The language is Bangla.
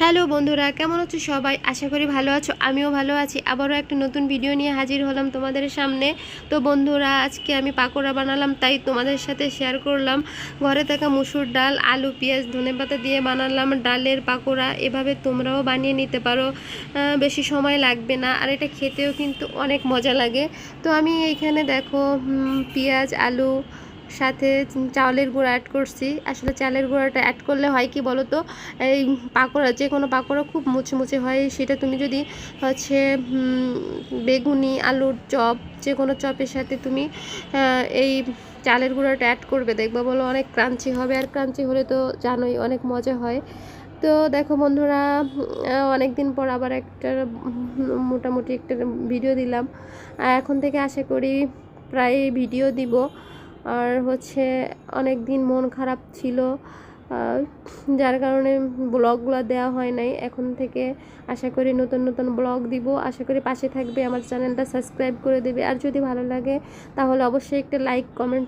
হ্যালো বন্ধুরা, কেমন আছো সবাই? আশা করি ভালো আছো। আমিও ভালো আছি। আবারও একটা নতুন ভিডিও নিয়ে হাজির হলাম তোমাদের সামনে। তো বন্ধুরা, আজকে আমি পাকোড়া বানালাম, তাই তোমাদের সাথে শেয়ার করলাম। ঘরে থাকা মুসুর ডাল, আলু, পেঁয়াজ, ধনেপাতা দিয়ে বানালাম ডালের পাকোড়া। এভাবে তোমরাও বানিয়ে নিতে পারো, বেশি সময় লাগবে না, আর এটা খেতেও কিন্তু অনেক মজা লাগে। তো আমি এইখানে দেখো পেঁয়াজ, আলু সাথে চালের গুঁড়া অ্যাড করছি। আসলে চালের গুঁড়াটা অ্যাড করলে হয় কি বলো তো, এই পাকোড়া, যে কোনো পাকোড়া খুব মুচমুচে হয়। সেটা তুমি যদি হচ্ছে বেগুনি, আলুর চপ, যে কোনো চপের সাথে তুমি এই চালের গুঁড়াটা অ্যাড করবে, দেখবা বলো অনেক ক্রাঞ্চি হবে। আর ক্রাঞ্চি হলে তো জানোই অনেক মজা হয়। তো দেখো বন্ধুরা, অনেক দিন পর আবার একটা মোটামুটি একটা ভিডিও দিলাম। আর এখন থেকে আশা করি প্রায় ভিডিও দিব। আর হচ্ছে অনেক দিন মন খারাপ ছিল, যার কারণে ব্লগগুলো দেওয়া হয় নাই। এখন থেকে আশা করি নতুন নতুন ব্লগ দিব। আশা করি পাশে থাকবে, আমার চ্যানেলটা সাবস্ক্রাইব করে দেবে। আর যদি ভালো লাগে তাহলে অবশ্যই একটা লাইক, কমেন্ট